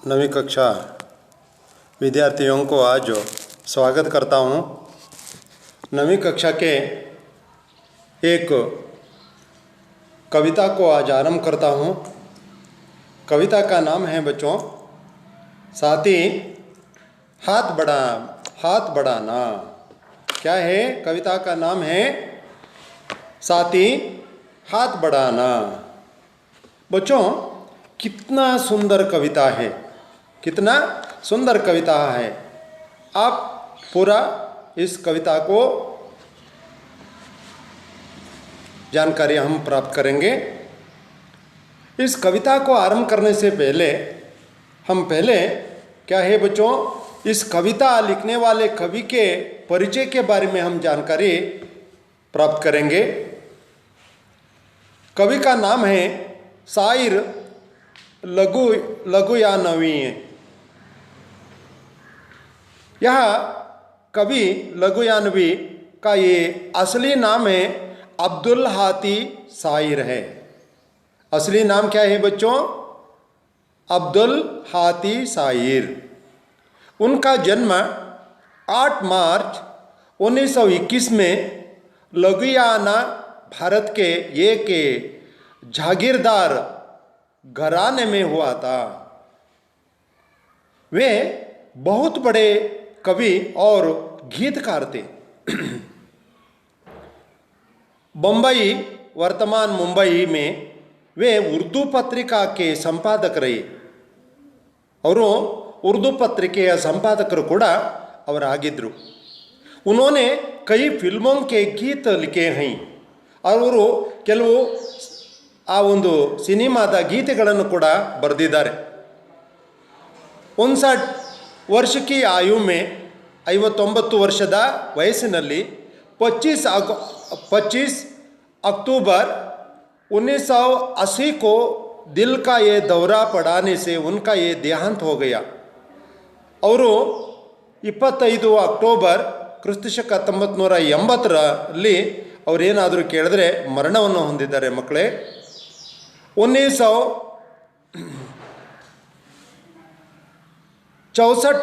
नवीं कक्षा विद्यार्थियों को आज स्वागत करता हूँ। नवीं कक्षा के एक कविता को आज आरंभ करता हूँ। कविता का नाम है बच्चों साथी हाथ बढ़ाना। क्या है? कविता का नाम है साथी हाथ बढ़ाना। बच्चों कितना सुंदर कविता है, कितना सुंदर कविता है। आप पूरा इस कविता को जानकारी हम प्राप्त करेंगे। इस कविता को आरंभ करने से पहले हम क्या है बच्चों, इस कविता लिखने वाले कवि के परिचय के बारे में हम जानकारी प्राप्त करेंगे। कवि का नाम है शायर लघुयानवी। यह कवि लघुयानवी का ये असली नाम है अब्दुल हाती शायर है। असली नाम क्या है बच्चों? अब्दुल हाती शायर। उनका जन्म 8 मार्च 1921 में लघुयाना भारत के एक जागीरदार घराने में हुआ था। वे बहुत बड़े कवि और गीतकार थे। बम्बई, वर्तमान मुंबई में वे उर्दू पत्रिका के संपादक रहे और उर्दू पत्रिಕೆಯ संपादकರು ಕೂಡ ಅವರಾಗಿದ್ದರು। उन्होंने कई फिल्मों के गीत लिखे हैं ಅವರು ಕೆಲವು ಆ ಒಂದು ಸಿನಿಮಾದ ಗೀತೆಗಳನ್ನು ಕೂಡ ಬರೆದಿದ್ದಾರೆ। 59 वर्ष की आयु में 59 ವರ್ಷದ ವಯಸ್ಸಿನಲ್ಲಿ 25 अक्टूबर 1980 को दिल का ये दौरा पड़ाने से उनका ये देहांत हो गया। ಅವರು 25 ಅಕ್ಟೋಬರ್ ಕ್ರಿಸ್ತಶಕ 1980ರಲ್ಲಿ ಅವರೇನಾದರೂ ಕೇಳಿದ್ರೆ ಮರಣವನ್ನು ಹೊಂದಿದ್ದಾರೆ ಮಕ್ಕಳೇ। 1964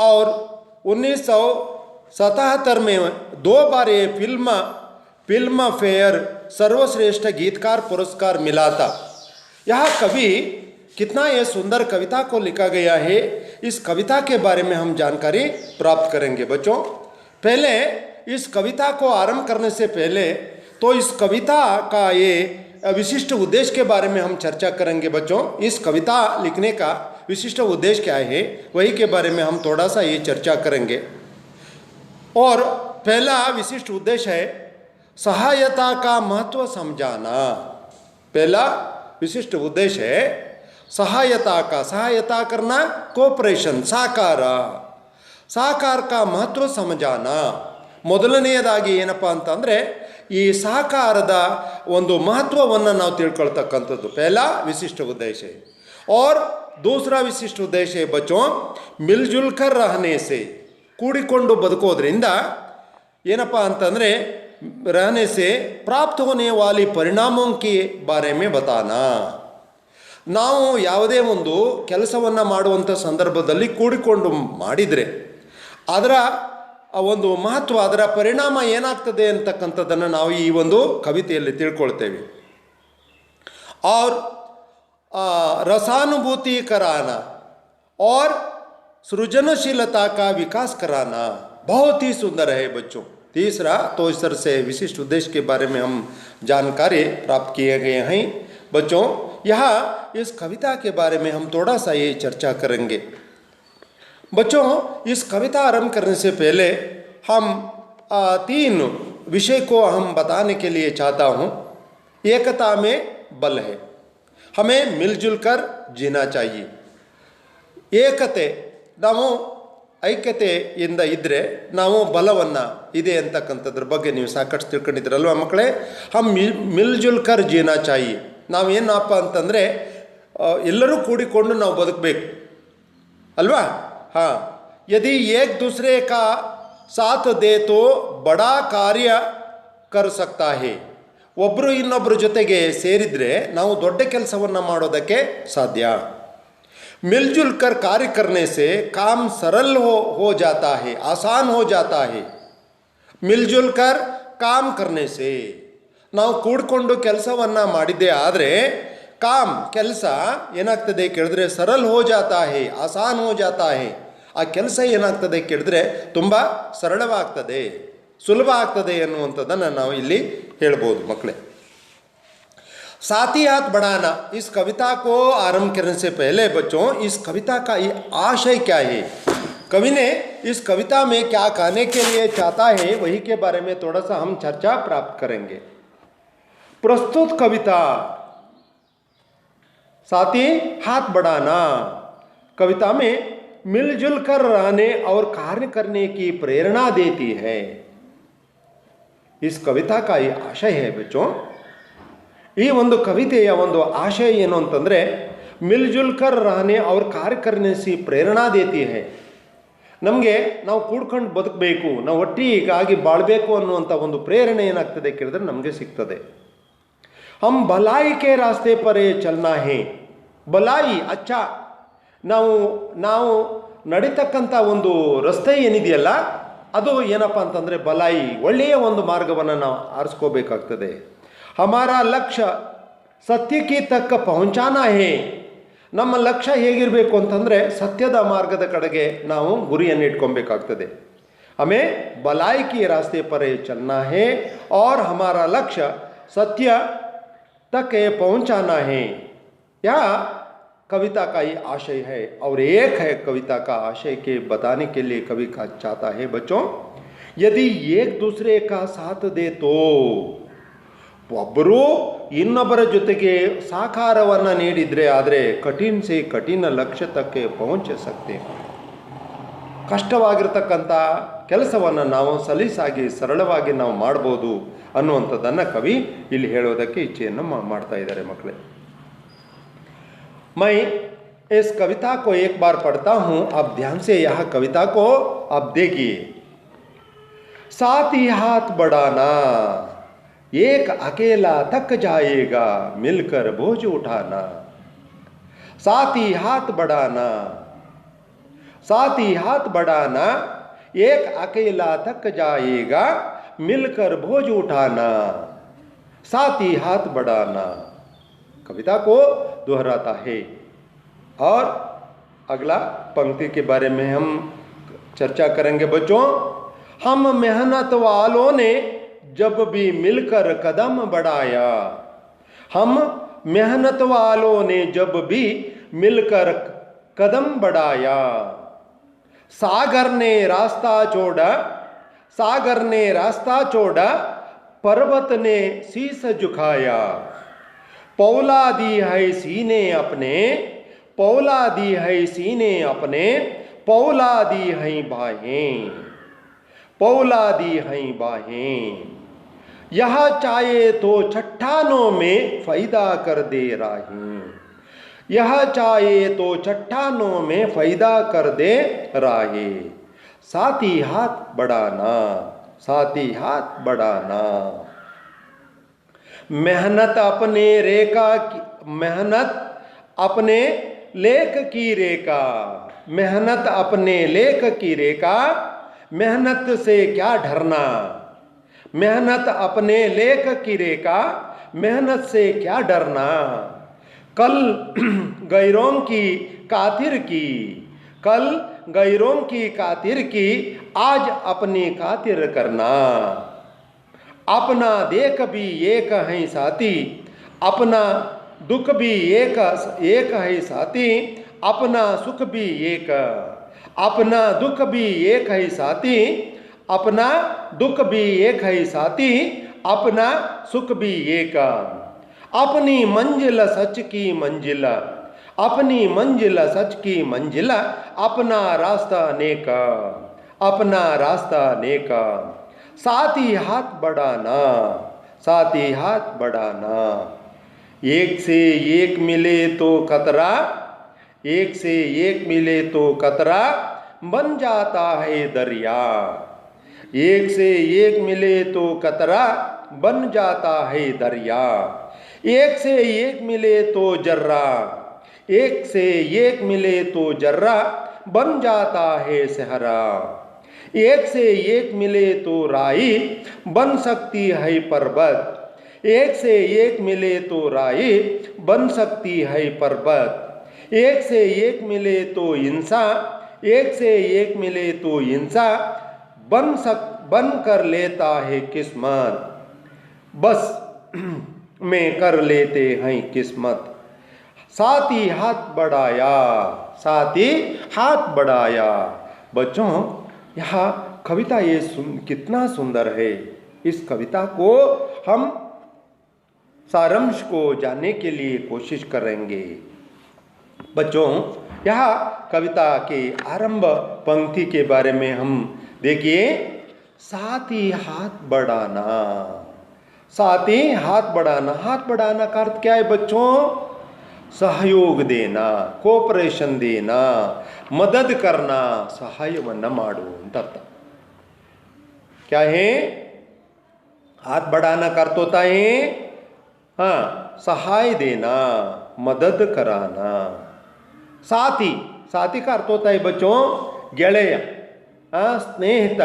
और 1977 में 2 बार ये फिल्म फेयर सर्वश्रेष्ठ गीतकार पुरस्कार मिला था। यह कवि कितना ये सुंदर कविता को लिखा गया है, इस कविता के बारे में हम जानकारी प्राप्त करेंगे बच्चों। पहले इस कविता को आरंभ करने से पहले तो इस कविता का ये विशिष्ट उद्देश्य के बारे में हम चर्चा करेंगे बच्चों। इस कविता लिखने का विशिष्ट उद्देश्य क्या है वही के बारे में हम थोड़ा सा ये चर्चा करेंगे। और पहला विशिष्ट उद्देश्य है सहायता का महत्व समझाना। पहला विशिष्ट उद्देश्य है सहायता करना, कोऑपरेशन, ಸಹಕಾರ का महत्व समझाना। ಮೊದಲನೆಯದಾಗಿ ಏನಪ್ಪ ಅಂತಂದರೆ ಈ ಸಹಕಾರದ ಒಂದು ಮಹತ್ವವನ್ನು ನಾವು ತಿಳ್ಕೊಳ್ತಕ್ಕಂಥದ್ದು पहला विशिष्ट उद्देश्य है। और दूसरा विशिष्ट उद्देश्य है बच्चों मिलजुल कर रहने से, ಕೂಡಿಕೊಂಡು ಬದುಕೋದ್ರಿಂದ ಏನಪ್ಪ ಅಂತಂದರೆ रहने से प्राप्त होने वाली परिणामों के बारे में बताना। ನಾವು ಯಾವುದೇ ಒಂದು ಕೆಲಸವನ್ನು ಮಾಡುವಂಥ ಸಂದರ್ಭದಲ್ಲಿ ಕೂಡಿಕೊಂಡು ಮಾಡಿದರೆ ಅದರ ಒಂದು ಮಹತ್ವ, ಅದರ ಪರಿಣಾಮ ಏನಾಗ್ತದೆ ಅಂತಕ್ಕಂಥದ್ದನ್ನು ನಾವು ಈ ಒಂದು ಕವಿತೆಯಲ್ಲಿ ತಿಳ್ಕೊಳ್ತೇವೆ। और रसानुभूति कराना और सृजनशीलता का विकास कराना बहुत ही सुंदर है बच्चों। तीसरा तो इस तरह से विशिष्ट उद्देश्य के बारे में हम जानकारी प्राप्त किए गए हैं बच्चों। यहाँ इस कविता के बारे में हम थोड़ा सा ये चर्चा करेंगे बच्चों। इस कविता आरंभ करने से पहले हम 3 विषय को हम बताने के लिए चाहता हूँ। एकता में बल है, हमें मिलजुल कर जीना चाहिए। ಏಕತೆ, ನಾವು ಐಕ್ಯತೆಯಿಂದ ಇದ್ದರೆ ನಾವು ಬಲವನ್ನು ಇದೆ ಅಂತಕ್ಕಂಥದ್ರ ಬಗ್ಗೆ ನೀವು ಸಾಕಷ್ಟು ತಿಳ್ಕೊಂಡಿದ್ದೀರಲ್ವ ಮಕ್ಕಳೇ। ಹಮ್ ಮಿಲ್ಜುಲ್ ಕರ್ ಜೀನಾ ಚಾಯಿ, ನಾವೇನಪ್ಪ ಅಂತಂದರೆ ಎಲ್ಲರೂ ಕೂಡಿಕೊಂಡು ನಾವು ಬದುಕಬೇಕು ಅಲ್ವಾ। हाँ, यदि एक दूसरे का साथ दे तो बड़ा कार्य कर सकता है। ಒಬ್ಬರು ಇನ್ನೊಬ್ಬರ ಜೊತೆಗೆ ಸೇರಿದರೆ ನಾವು ದೊಡ್ಡ ಕೆಲಸವನ್ನು ಮಾಡೋದಕ್ಕೆ ಸಾಧ್ಯ। मिलजुल कर कार्य करने से काम सरल हो जाता है, आसान हो जाता है। मिलजुल कर काम करने से ನಾವು ಕೂಡಿಕೊಂಡು ಕೆಲಸವನ್ನು ಮಾಡಿದ್ದೇ ಆದರೆ ಕೆಲಸ ಏನಾಗ್ತದೆ ಕೇಳಿದ್ರೆ ಸರಲ್ ಹೋ ಜಾತಾ ಹೇ, ಆಸಾನ್ ಹೋ ಜಾತಾ ಹೇ. ಆ ಕೆಲಸ ಏನಾಗ್ತದೆ ಕೇಳಿದ್ರೆ ತುಂಬ ಸರಳವಾಗ್ತದೆ, ಸುಲಭ ಆಗ್ತದೆ ಎನ್ನುವಂಥದ್ದನ್ನು ನಾವು ಇಲ್ಲಿ ಹೇಳ್ಬೋದು ಮಕ್ಕಳೇ. साथ ही हाथ बढ़ाना, इस कविता को आरंभ करने से पहले बच्चों इस कविता का ये आशय क्या है, कवि ने इस कविता में क्या कहने के लिए चाहता है, वही के बारे में थोड़ा सा हम चर्चा प्राप्त करेंगे. प्रस्तुत कविता साथ ही हाथ बढ़ाना कविता में मिलजुल कर रहने और कार्य करने की प्रेरणा देती है. इस कविता का ये आशय है बच्चों. ಈ ಒಂದು ಕವಿತೆಯ ಒಂದು ಆಶಯ ಏನು ಅಂತಂದರೆ ಮಿಲ್ಜುಲ್ ಕರ್ ರಹನೆ ಅವ್ರ ಕಾರ್ಯ ಕರ್ನೆ ಸಿ ಪ್ರೇರಣಾ ದೇತಿ ಹೈ. ನಮಗೆ ನಾವು ಕೂಡ್ಕೊಂಡು ಬದುಕಬೇಕು, ನಾವು ಒಟ್ಟಿಗಾಗಿ ಬಾಳಬೇಕು ಅನ್ನುವಂಥ ಒಂದು ಪ್ರೇರಣೆ ಏನಾಗ್ತದೆ ಕೇಳಿದ್ರೆ ನಮಗೆ ಸಿಗ್ತದೆ. ಹಮ್ ಭಲಾಯಿ ಕೆ ರಾಸ್ತೆ ಪರೇ ಚಲ್ನಾ ಹೇ. ಭಲಾಯಿ ಅಚ್ಚ, ನಾವು ನಡೀತಕ್ಕಂಥ ಒಂದು ರಸ್ತೆ ಏನಿದೆಯಲ್ಲ ಅದು ಏನಪ್ಪ ಅಂತಂದರೆ ಭಲಾಯಿ, ಒಳ್ಳೆಯ ಒಂದು ಮಾರ್ಗವನ್ನು ನಾವು ಆರಿಸ್ಕೋಬೇಕಾಗ್ತದೆ. ಹಮಾರ ಲಕ್ಷ್ಯ ಸತ್ಯಕ್ಕೆ ತಕ್ಕ ಪਹੁಂಚಾನಾ ಹೇ. ನಮ್ಮ ಲಕ್ಷ್ಯ ಹೇಗಿರಬೇಕು ಅಂತಂದರೆ ಸತ್ಯದ ಮಾರ್ಗದ ಕಡೆಗೆ ನಾವು ಗುರಿಯನ್ನು ಇಟ್ಕೊಬೇಕಾಗ್ತದೆ. ಹಮೇ ಭಲಾಯಿ ಕಿ ರಾಸ್ತೆ ಪರೇ ಚಲ್ನಾ ಹೇ और हमारा लक्ष्य सत्य तक पहुंचाना है. यह कविता का ये आशय है और एक है कविता का आशय के बताने के लिए कवि का चाहता है बच्चों, यदि एक दूसरे का साथ दे तो ಒಬ್ಬರು ಇನ್ನೊಬ್ಬರ ಜೊತೆಗೆ ಸಹಕಾರವನ್ನು ನೀಡಿದರೆ ಆದರೆ ಕಠಿಣ ಸೇ ಕಠಿಣ ಲಕ್ಷ್ಯಕ್ಕೆ ಪਹੁಂಚ ಸಕ್ತೆ. ಕಷ್ಟವಾಗಿರ್ತಕ್ಕಂಥ ಕೆಲಸವನ್ನು ನಾವು ಸಲೀಸಾಗಿ ಸರಳವಾಗಿ ನಾವು ಮಾಡ್ಬೋದು ಅನ್ನುವಂಥದ್ದನ್ನು ಕವಿ ಇಲ್ಲಿ ಹೇಳೋದಕ್ಕೆ ಇಚ್ಛೆಯನ್ನು ಮಾಡ್ತಾ ಇದ್ದಾರೆ ಮಕ್ಕಳೇ. मैं इस कविता को एक बार पढ़ता हूँ, आप ध्यान से यह कविता को आप देखिए. साथ ही हाथ बढ़ाना, एक अकेला थक जाएगा मिलकर बोझ उठाना. साथ ही हाथ बढ़ाना, साथ ही हाथ बढ़ाना, एक अकेला थक जाएगा मिलकर बोझ उठाना. साथ ही हाथ बढ़ाना कविता को दोहराता है. और अगला पंक्ति के बारे में हम चर्चा करेंगे बच्चों. हम मेहनत वालों ने जब भी मिलकर कदम बढ़ाया, हम मेहनत वालों ने जब भी मिलकर कदम बढ़ाया. सागर ने रास्ता छोड़ा, सागर ने रास्ता छोड़ा, पर्वत ने शीश झुकाया. पौला दी है सीने अपने, पौला दी है सीने अपने, पौला दी है बाहें, पौला दी है बाहें. यह चाहे तो चट्टानों में फायदा कर दे राहें. यह चाहे तो चट्टानों में फायदा कर दे राहें. साथ ही हाथ बढ़ाना, साथ ही हाथ बढ़ाना. मेहनत अपने रेखा की, मेहनत अपने लेख की रेखा, मेहनत अपने लेख की रेखा, मेहनत से क्या डरना. मेहनत अपने लेख की रेखा, मेहनत से क्या डरना. कल गैरों की कातिर की, कल गैरों की कातिर की, आज अपनी कातिर करना. अपना देख भी एक है साथी, अपना दुख भी एक है साथी, अपना सुख भी एक, अपना दुख भी एक है साथी, अपना दुख भी एक है साथी, अपना सुख भी एक. अपनी मंजिल सच की मंजिल, अपनी मंजिल सच की मंजिल, अपना रास्ता नेक, अपना रास्ता नेक. साथ ही हाथ बढ़ाना, साथ ही हाथ बढ़ाना. एक से एक मिले तो खतरा, एक से एक मिले तो खतरा बन जाता है दरिया. एक से एक मिले तो खतरा बन जाता है दरिया. एक से एक मिले तो जर्रा, एक से एक मिले तो जर्रा बन जाता है सहरा, एक से एक मिले तो राई बन सकती है पर्वत, एक से एक मिले तो राई बन सकती है पर्वत, एक से एक मिले तो इंसान, एक से एक मिले तो इंसान बन कर लेता है किस्मत, बस में कर लेते हैं किस्मत। साथ ही हाथ बढ़ाया, साथ ही हाथ बढ़ाया। बच्चों, यह कविता कितना सुंदर है। इस कविता को हम सारांश को जानने के लिए कोशिश करेंगे। बच्चों, यह कविता के आरंभ पंक्ति के बारे में हम देखिए, साथ ही हाथ बढ़ाना, साथ ही हाथ बढ़ाना। हाथ बढ़ाना का अर्थ क्या है बच्चों? सहयोग देना, ಕೋಪರೇಷನ್ देना, मदद करना, ಸಹಾಯವನ್ನು ಮಾಡು ಅಂತ ಅರ್ಥ। क्या है? हाथ बढ़ाना का अर्थ होता है हाँ, सहाय देना, मदद कराना। साथी, साथी का अर्थ होता है बच्चों ಗೆಳೆಯ, ಸ್ನೇಹಿತ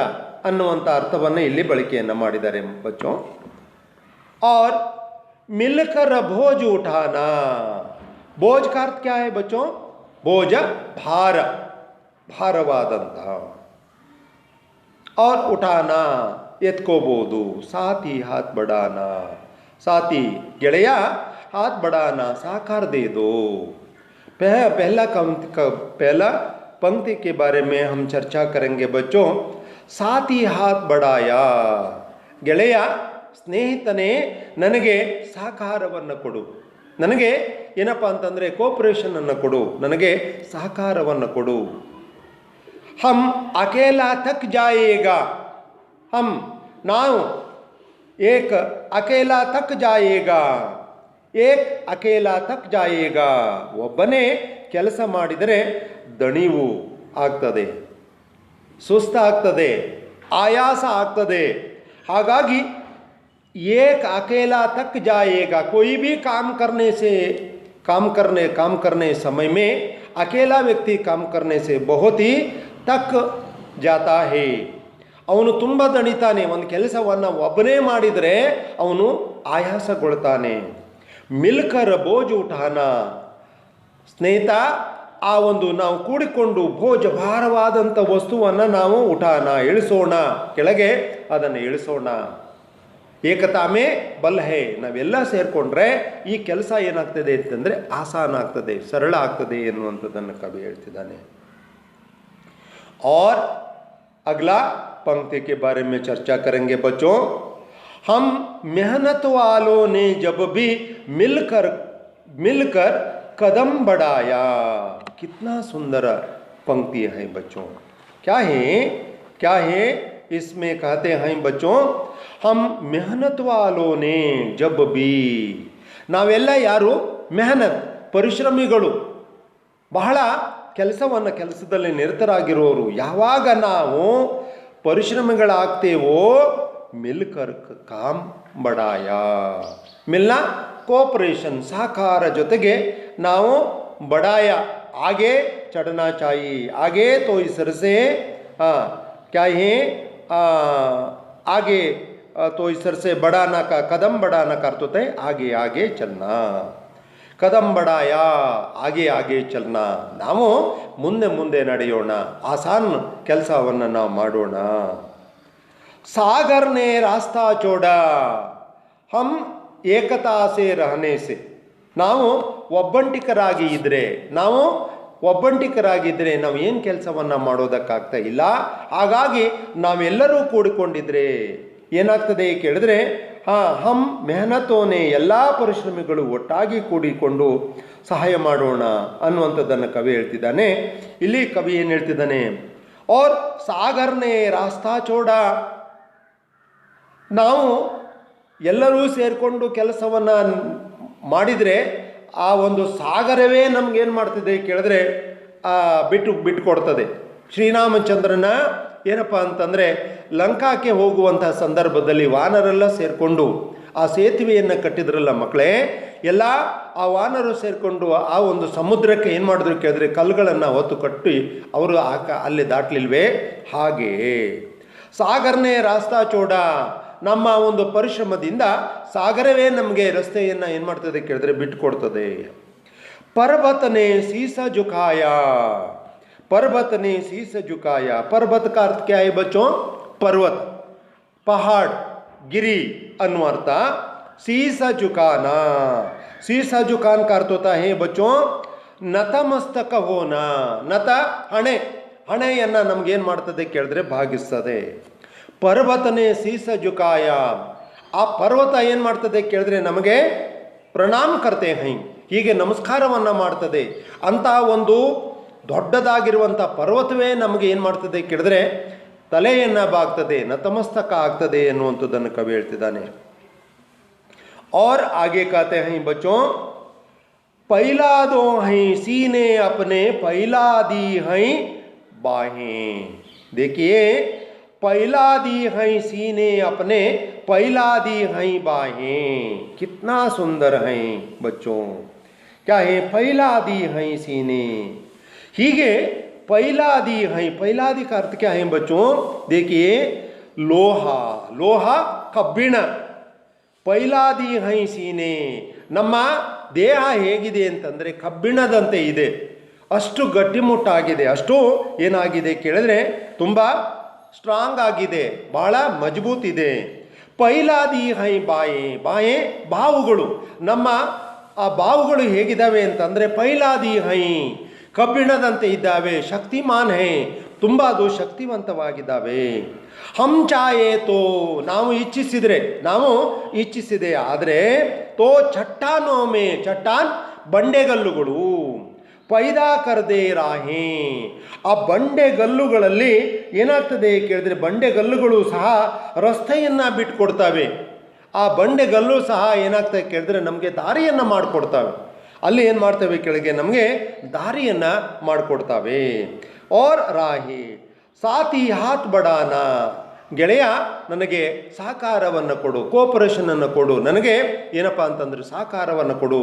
ಅನ್ನುವಂಥ ಅರ್ಥವನ್ನು ಇಲ್ಲಿ ಬಳಕೆಯನ್ನು ಮಾಡಿದ್ದಾರೆ ಬಚ್ಚೋं। और मिलकर बोझ उठाना, बोझ का अर्थ क्या है बच्चों? बोझ भार, ಭಾರವಾದಂತಹ। और उठाना ಎತ್ಕೋಬಹುದು, साथी हाथ बढ़ाना, साथी ಗೆಳೆಯ हाथ बढ़ाना, साकार दे दो। पहला पंक्ति के बारे में हम चर्चा करेंगे बच्चों। साथ ही हाथ बढ़ाया, ಗೆಳೆಯ ಸ್ನೇಹಿತನೇ ನನಗೆ ಸಹಕಾರವನ್ನು ಕೊಡು, ನನಗೆ ಏನಪ್ಪ ಅಂತಂದರೆ ಕೋಪರೇಷನ್ ಅನ್ನು ಕೊಡು, ನನಗೆ ಸಹಕಾರವನ್ನು ಕೊಡು। हम अकेला थक जाएगा, हम ನಾವು एक अकेला थक जाएगा, एक अकेला थक जाएगा। ಒಬ್ಬನೇ ಕೆಲಸ ಮಾಡಿದರೆ ದಣಿವು ಆಗ್ತದೆ, ಸುಸ್ತಾಗ್ತದೆ, ಆಯಾಸ ಆಗ್ತದೆ। ಹಾಗಾಗಿ एक अकेला थक जाएगा, कोई भी काम करने समय में अकेला व्यक्ति काम करने से बहुत ही थक जाता है। ಅವನು ತುಂಬ ದಣಿತಾನೆ, ಒಂದು ಕೆಲಸವನ್ನು ಒಬ್ಬನೇ ಮಾಡಿದರೆ ಅವನು ಆಯಾಸಗೊಳ್ತಾನೆ। ಮಿಲ್ಕರ್ ಬೋಜ್ ಉಠಾನ, ಸ್ನೇಹಿತ ಆ ಒಂದು ನಾವು ಕೂಡಿಕೊಂಡು ಭೋಜ ಭಾರವಾದಂಥ ವಸ್ತುವನ್ನು ನಾವು ಉಠಾನ ಇಳಿಸೋಣ, ಕೆಳಗೆ ಅದನ್ನು ಇಳಿಸೋಣ। ಏಕತಾಮೇ ಬಲ್ ಹೇ, ನಾವೆಲ್ಲ ಸೇರಿಕೊಂಡ್ರೆ ಈ ಕೆಲಸ ಏನಾಗ್ತದೆ ಅಂತಂದರೆ ಆಸಾನ ಆಗ್ತದೆ, ಸರಳ ಆಗ್ತದೆ ಎನ್ನುವಂಥದ್ದನ್ನು ಕವಿ ಹೇಳ್ತಿದ್ದಾನೆ। और अगला पंक्ति के बारे में चर्चा करेंगे बच्चों। हम मेहनत वालों ने जब भी मिलकर कदम बढ़ाया। कितना सुंदर पंक्ति है बच्चों। क्या है इसमें कहते हैं बच्चों, हम मेहनत वालों ने जब भी, ನಾವೆಲ್ಲ ಯಾರು? ಮೆಹನತ್, ಪರಿಶ್ರಮಿಗಳು, ಬಹಳ ಕೆಲಸದಲ್ಲಿ ನಿರತರಾಗಿರೋರು। ಯಾವಾಗ ನಾವು ಪರಿಶ್ರಮಿಗಳಾಗ್ತೇವೋ ಮಿಲ್ಕರ್ ಕಾಮ್ ಬಡಾಯ, ಮಿಲ್ನ ಕೋಪರೇಷನ್, ಸಹಕಾರ ಜೊತೆಗೆ ನಾವು ಬಡಾಯ ಆಗೆ ಚढ़ना चाहिए, आगे तो इस सर से क्या है आगे तो इस सर से बढ़ाना का, कदम बढ़ाना का अर्थ होता है आगे आगे चलना। ಕದಂ ಬಡಾಯ, ಆಗೆ ಆಗೆ ಚಲನ, ನಾವು ಮುಂದೆ ಮುಂದೆ ನಡೆಯೋಣ, ಆಸಾನ್ ಕೆಲಸವನ್ನು ನಾವು ಮಾಡೋಣ। ಸಾಗರ್ನೇ ರಾಸ್ತಾ ಚೋಡ, ಹಮ್ ಏಕತಾ ಸೇ ರಹನೆ ಸೆ, ನಾವು ಒಬ್ಬಂಟಿಕರಾಗಿ ಇದ್ದರೆ ನಾವು ಏನು ಕೆಲಸವನ್ನು ಮಾಡೋದಕ್ಕಾಗ್ತಾ ಇಲ್ಲ। ಹಾಗಾಗಿ ನಾವೆಲ್ಲರೂ ಕೂಡಿಕೊಂಡಿದ್ರೆ ಏನಾಗ್ತದೆ ಕೇಳಿದ್ರೆ, ಹಮ್ ಮೆಹನತೋನೆ, ಎಲ್ಲ ಪರಿಶ್ರಮಿಗಳು ಒಟ್ಟಾಗಿ ಕೂಡಿಕೊಂಡು ಸಹಾಯ ಮಾಡೋಣ ಅನ್ನುವಂಥದ್ದನ್ನು ಕವಿ ಹೇಳ್ತಿದ್ದಾನೆ। ಇಲ್ಲಿ ಕವಿ ಏನು ಹೇಳ್ತಿದ್ದಾನೆ? और ಸಾಗರ್ನೇ ರಾಸ್ತಾ ಚೋಡ, ನಾವು ಎಲ್ಲರೂ ಸೇರಿಕೊಂಡು ಕೆಲಸವನ್ನು ಮಾಡಿದರೆ ಆ ಒಂದು ಸಾಗರವೇ ನಮಗೇನು ಮಾಡ್ತಿದೆ ಕೇಳಿದ್ರೆ ಬಿಟ್ಟು ಕೊಡ್ತದೆ। ಶ್ರೀರಾಮಚಂದ್ರನ ಏನಪ್ಪ ಅಂತಂದರೆ ಲಂಕಾಕ್ಕೆ ಹೋಗುವಂತಹ ಸಂದರ್ಭದಲ್ಲಿ ವಾನರೆಲ್ಲ ಸೇರಿಕೊಂಡು ಆ ಸೇತುವೆಯನ್ನು ಕಟ್ಟಿದ್ರಲ್ಲ ಮಕ್ಕಳೇ, ಎಲ್ಲ ಆ ವಾನರು ಸೇರಿಕೊಂಡು ಆ ಒಂದು ಸಮುದ್ರಕ್ಕೆ ಏನು ಮಾಡಿದ್ರು ಕೇಳಿದ್ರೆ ಕಲ್ಲುಗಳನ್ನು ಹೊತ್ತು ಕಟ್ಟಿ ಅವರು ಅಲ್ಲಿ ದಾಟ್ಲಿಲ್ವೇ? ಹಾಗೆ ಸಾಗರನೇ ರಾಸ್ತಾ ಚೋಡ, ನಮ್ಮ ಒಂದು ಪರಿಶ್ರಮದಿಂದ ಸಾಗರವೇ ನಮಗೆ ರಸ್ತೆಯನ್ನು ಏನು ಮಾಡ್ತದೆ ಕೇಳಿದ್ರೆ ಬಿಟ್ಟುಕೊಡ್ತದೆ. पर्वतने शीश झुकाया, पर्वत ने शीश झुकाया. पर्वत का अर्थ क्या है बच्चों? पर्वत, पहाड़, गिरी अन्वर्थ. शीश झुकाना, शीश झुकान का अर्थ होता है बच्चों ನತಮಸ್ತಕ ಹೋನ. ನತ ಹಣೆ, ಹಣೆಯನ್ನು ನಮಗೇನು ಮಾಡ್ತದೆ ಕೇಳಿದ್ರೆ ಭಾಗಿಸ್ತದೆ. ಪರ್ವತನೇ ಶೀಶ ಜುಕಾಯ, ಆ ಪರ್ವತ ಏನು ಮಾಡ್ತದೆ ಕೇಳಿದ್ರೆ ನಮಗೆ ಪ್ರಣಾಮ ಕರ್ತೆ ಹೈ, ಹೀಗೆ ನಮಸ್ಕಾರವನ್ನು ಮಾಡ್ತದೆ. ಅಂತಹ ಒಂದು ದೊಡ್ಡದಾಗಿರುವಂಥ ಪರ್ವತವೇ ನಮಗೆ ಏನು ಮಾಡ್ತದೆ ಕೇಳಿದ್ರೆ ತಲೆಯನ್ನು ಬಾಗ್ತದೆ, ನತಮಸ್ತಕ ಆಗ್ತದೆ ಎನ್ನುವಂಥದ್ದನ್ನು ಕವಿ ಹೇಳ್ತಿದ್ದಾನೆ. और आगे कहते हैं बच्चों पहला दो हैं सीने अपने, पहला दी हैं बाहें. देखिए पहला दी हैं सीने अपने, पहला दी हैं बाहें. कितना सुंदर हैं बच्चों, क्या है? पहला दी हैं सीने. ಹೀಗೆ ಪೈಲಾದಿ ಹೈ, ಪೈಲಾದಿ का अर्थ क्या है बच्चों? देखिए ಲೋಹ, ಲೋಹ ಕಬ್ಬಿಣ. ಪೈಲಾದಿ ಹೈ ಸೀನೆ, ನಮ್ಮ ದೇಹ ಹೇಗಿದೆ ಅಂತಂದರೆ ಕಬ್ಬಿಣದಂತೆ ಇದೆ, ಅಷ್ಟು ಗಟ್ಟಿಮುಟ್ಟಾಗಿದೆ, ಅಷ್ಟು ಏನಾಗಿದೆ ಕೇಳಿದ್ರೆ ತುಂಬ ಸ್ಟ್ರಾಂಗ್ ಆಗಿದೆ, ಬಹಳ ಮಜಬೂತ್ ಇದೆ. ಪೈಲಾದಿ ಹೈ ಬಾಯೆ, ಬಾಯೆ ಬಾವುಗಳು, ನಮ್ಮ ಆ ಬಾವುಗಳು ಹೇಗಿದ್ದಾವೆ ಅಂತಂದರೆ ಪೈಲಾದಿ ಹೈ ಕಬ್ಬಿಣದಂತೆ ಇದ್ದಾವೆ, ಶಕ್ತಿಮಾನ್ ಹೈ, ತುಂಬ ಅದು ಶಕ್ತಿವಂತವಾಗಿದ್ದಾವೆ. ಹಮ್ ಚಾಯೇ ತೋ, ನಾವು ಇಚ್ಛಿಸಿದೆ ಆದರೆ ತೋ ಚಟ್ಟಾನೋ ಮೇ, ಚಟ್ಟಾನ್ ಬಂಡೆಗಲ್ಲುಗಳು, ಪೈದಾ ಕರ್ದೆ ರಾಹೇ, ಆ ಬಂಡೆಗಲ್ಲುಗಳಲ್ಲಿ ಏನಾಗ್ತದೆ ಕೇಳಿದ್ರೆ ಬಂಡೆಗಲ್ಲುಗಳು ಸಹ ರಸ್ತೆಯನ್ನು ಬಿಟ್ಕೊಡ್ತವೆ. ಆ ಬಂಡೆಗಲ್ಲು ಸಹ ಏನಾಗ್ತದೆ ಕೇಳಿದ್ರೆ ನಮಗೆ ದಾರಿಯನ್ನು ಮಾಡಿಕೊಡ್ತವೆ. ಅಲ್ಲಿ ಏನು ಮಾಡ್ತವೆ ಕೆಳಗೆ ನಮಗೆ ದಾರಿಯನ್ನು ಮಾಡಿಕೊಡ್ತವೆ. और ರಾಹಿ ಸಾತಿ ಹಾತ್ ಬಡಾನ, ಗೆಳೆಯ ನನಗೆ ಸಹಕಾರವನ್ನು ಕೊಡು, ಕೋಪರೇಷನನ್ನು ಕೊಡು, ನನಗೆ ಏನಪ್ಪ ಅಂತಂದರೆ ಸಹಕಾರವನ್ನು ಕೊಡು.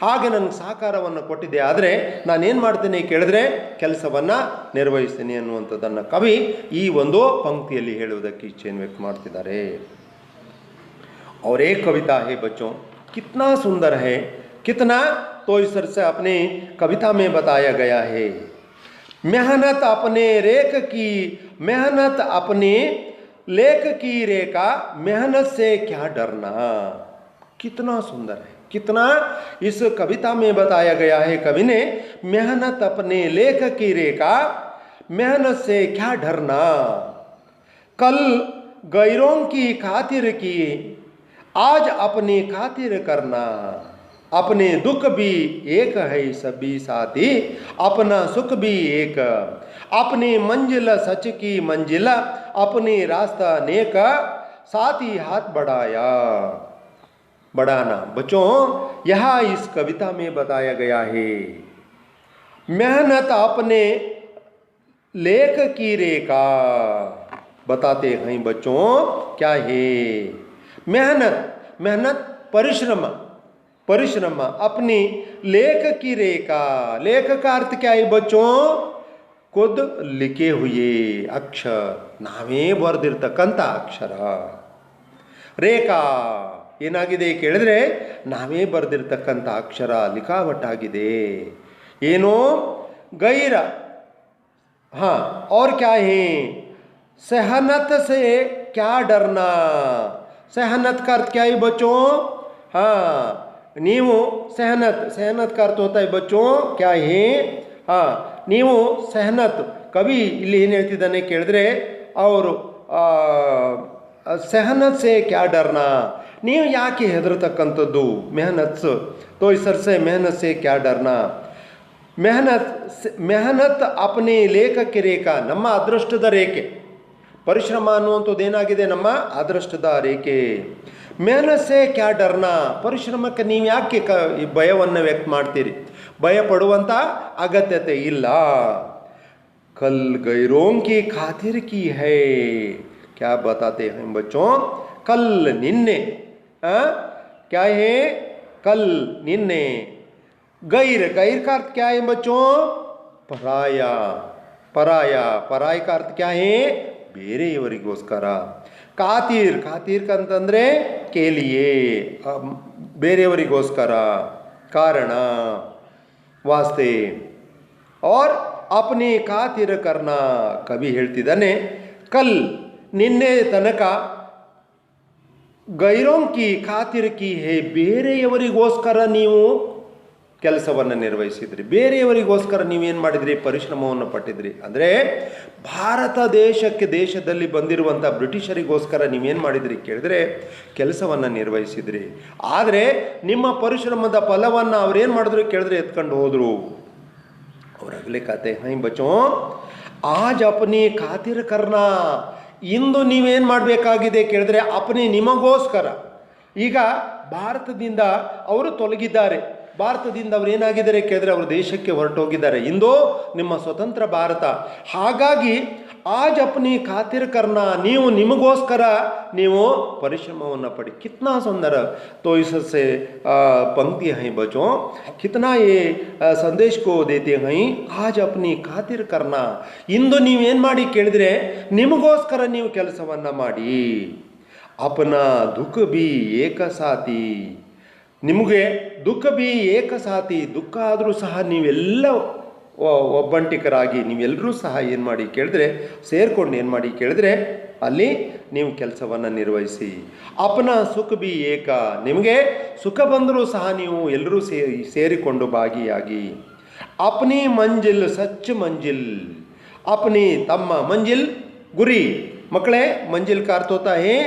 ಹಾಗೆ ನನಗೆ ಸಹಕಾರವನ್ನು ಕೊಟ್ಟಿದ್ದೆ ಆದರೆ ನಾನೇನು ಮಾಡ್ತೀನಿ ಕೇಳಿದ್ರೆ ಕೆಲಸವನ್ನು ನಿರ್ವಹಿಸ್ತೀನಿ ಅನ್ನುವಂಥದ್ದನ್ನು ಕವಿ ಈ ಒಂದು ಪಂಕ್ತಿಯಲ್ಲಿ ಹೇಳುವುದಕ್ಕೆ ಇಚ್ಛೆಯನ್ನು ವ್ಯಕ್ತ ಮಾಡ್ತಿದ್ದಾರೆ. और एक कविता है बच्चों, कितना सुंदर है, कितना तो इस तरह से अपनी कविता में बताया गया है. मेहनत अपने रेख की, मेहनत अपने लेख की रेखा, मेहनत से क्या डरना. कितना सुंदर है, कितना इस कविता में बताया गया है कवि ने. मेहनत अपने लेख की रेखा, मेहनत से क्या डरना. कल गैरों की खातिर की, आज अपनी खातिर करना. अपने दुख भी एक है सभी साथी, अपना सुख भी एक. अपनी मंजिल सच की मंजिल, अपनी रास्ता नेक, साथी हाथ बढ़ाना. बच्चों यहाँ इस कविता में बताया गया है मेहनत अपने लेख की रेखा. बताते हैं बच्चों क्या है मेहनत. मेहनत परिश्रम, परिश्रम अपनी लेख की रेखा. लेख का अर्थ क्या है बच्चों? खुद लिखे हुए अक्षर, ನಾವೇ ಬರೆದಿರ್ತಕ್ಕಂಥ ಅಕ್ಷರ. ರೇಖಾ ಏನಾಗಿದೆ ಕೇಳಿದ್ರೆ ನಾವೇ ಬರೆದಿರ್ತಕ್ಕಂಥ ಅಕ್ಷರ ಲಿಖಾವಟ್ಟಾಗಿದೆ. ಏನೋ ಗೈರ, हाँ और क्या है सहनत से क्या डरना. सहनत का अर्थ क्या है बच्चों? हाँ ನೀವು सहनत, सहनत का अर्थ होता है बच्चों क्या है? हाँ ನೀವು सहनत, ಕವಿ ಇಲ್ಲಿ ಏನು ಹೇಳ್ತಿದ್ದಾನೆ ಕೇಳಿದ್ರೆ ಅವರು सहनत से क्या डरना, ನೀವು ಯಾಕೆ ಹೆದರತಕ್ಕಂಥದ್ದು. ಮೆಹನತ್ तो इस तरह से मेहनत से क्या डरना. ಮೆಹನತ್ ಅಪನೆ ಲೇಖಕ್ಕೆ ರೇಖಾ, ನಮ್ಮ ಅದೃಷ್ಟದ ರೇಖೆ. ಪರಿಶ್ರಮ ಅನ್ನುವಂಥದ್ದು ಏನಾಗಿದೆ ನಮ್ಮ ಅದೃಷ್ಟದ ರೇಖೆ. ಮೆಹನತ್ಸೆ ಕ್ಯಾ ಡರ್ನಾ, ಪರಿಶ್ರಮಕ್ಕೆ ನೀವು ಯಾಕೆ ಭಯವನ್ನು ವ್ಯಕ್ತ ಮಾಡ್ತೀರಿ, ಭಯ ಪಡುವಂಥ ಅಗತ್ಯತೆ ಇಲ್ಲ. ಕಲ್ ಗೈರೋಂ ಕಿ ಖಾತಿರ್ ಕಿ ಹೈ, ಕ್ಯಾ ಬತಾತೆ ಹೈ ಬಚ್ಚೋं. ಕಲ್ ನಿನ್ನೆ, क्या है? कल, निन्ने। गैर, गैर का अर्थ क्या है बच्चों? ಪರಾಯ. ಪರಾಯ, ಪರಾಯ का अर्थ क्या है? ಬೇರೆಯವರಿಗೋಸ್ಕರ. ಖಾತೀರ್, ಖಾತೀರ್ ಅಂತಂದ್ರೆ ಕೇಲಿಯೇ, ಬೇರೆಯವರಿಗೋಸ್ಕರ, ಕಾರಣ, ವಾಸ್ತೆ. और अपनी ಖಾತಿರ್ ಕರ್ನಾ, ಕವಿ ಹೇಳ್ತಿದ್ದಾನೆ ಕಲ್, ನಿನ್ನೆ ತನಕ ಗೈರೋಂ ಕಿ ಖಾತಿರ್ ಕಿ ಹೇ, ಬೇರೆಯವರಿಗೋಸ್ಕರ ನೀವು ಕೆಲಸವನ್ನು ನಿರ್ವಹಿಸಿದ್ರಿ, ಬೇರೆಯವರಿಗೋಸ್ಕರ ನೀವೇನು ಮಾಡಿದ್ರಿ? ಪರಿಶ್ರಮವನ್ನು ಪಟ್ಟಿದ್ರಿ. ಅಂದರೆ ಭಾರತ ದೇಶದಲ್ಲಿ ಬಂದಿರುವಂಥ ಬ್ರಿಟಿಷರಿಗೋಸ್ಕರ ನೀವೇನು ಮಾಡಿದ್ರಿ ಕೇಳಿದ್ರೆ ಕೆಲಸವನ್ನು ನಿರ್ವಹಿಸಿದ್ರಿ. ಆದರೆ ನಿಮ್ಮ ಪರಿಶ್ರಮದ ಫಲವನ್ನು ಅವ್ರೇನು ಮಾಡಿದ್ರು ಕೇಳಿದ್ರೆ ಎತ್ಕೊಂಡು ಹೋದರು. और अगले कहते हैं बच्चों, आज अपनी ಖಾತಿರ್ ಕರ್ನಾ, ಇಂದು ನೀವೇನು ಮಾಡಬೇಕಾಗಿದೆ ಕೇಳಿದ್ರೆ ಅಪನಿ, ನಿಮಗೋಸ್ಕರ. ಈಗ ಭಾರತದಿಂದ ಅವರು ತೊಲಗಿದ್ದಾರೆ. ಭಾರತದಿಂದ ಅವರು ಏನಾಗಿದ್ದಾರೆ ಕೇಳಿದ್ರೆ ಅವರು ದೇಶಕ್ಕೆ ಹೊರಟೋಗಿದ್ದಾರೆ. ಇಂದು ನಿಮ್ಮ ಸ್ವತಂತ್ರ ಭಾರತ. ಹಾಗಾಗಿ ಆಜ್ ಅಪ್ನಿ ಖಾತಿರ್ ಕರ್ನಾ, ನೀವು ನಿಮಗೋಸ್ಕರ ನೀವು ಪರಿಶ್ರಮವನ್ನು ಪಡಿ. ಕಿತ್ನಾ ಸುಂದರ तो इससे पंक्ति हैं बच्चों, कितना ये संदेश को देते हैं. आज अपनी ಖಾತಿರ್ ಕರ್ನಾ, ಇಂದು ನೀವೇನು ಮಾಡಿ ಕೇಳಿದ್ರೆ ನಿಮಗೋಸ್ಕರ ನೀವು ಕೆಲಸವನ್ನು ಮಾಡಿ. ಅಪನ ದುಃಖ ಬಿ ಏಕ ಸಾಥಿ, ನಿಮಗೆ ದುಃಖ ಬಿ ಏಕ ಸಾಥಿ, ದುಃಖ ಆದರೂ ಸಹ ನೀವೆಲ್ಲ ಒಬ್ಬಂಟಿಕರಾಗಿ ನೀವೆಲ್ಲರೂ ಸಹ ಏನು ಮಾಡಿ ಕೇಳಿದ್ರೆ ಸೇರ್ಕೊಂಡು ಏನು ಮಾಡಿ ಕೇಳಿದ್ರೆ ಅಲ್ಲಿ ನೀವು ಕೆಲಸವನ್ನು ನಿರ್ವಹಿಸಿ. ಅಪನ ಸುಖ ಬಿ ಏಕ, ನಿಮಗೆ ಸುಖ ಬಂದರೂ ಸಹ ನೀವು ಎಲ್ಲರೂ ಸೇರಿಕೊಂಡು ಭಾಗಿಯಾಗಿ. ಅಪ್ನಿ ಮಂಜಿಲ್ ಸಚ್ ಮಂಜಿಲ್, ಅಪ್ನಿ ತಮ್ಮ ಮಂಜಿಲ್ ಗುರಿ. ಮಕ್ಕಳೇ, ಮಂಜಿಲ್ का अर्थ होता है,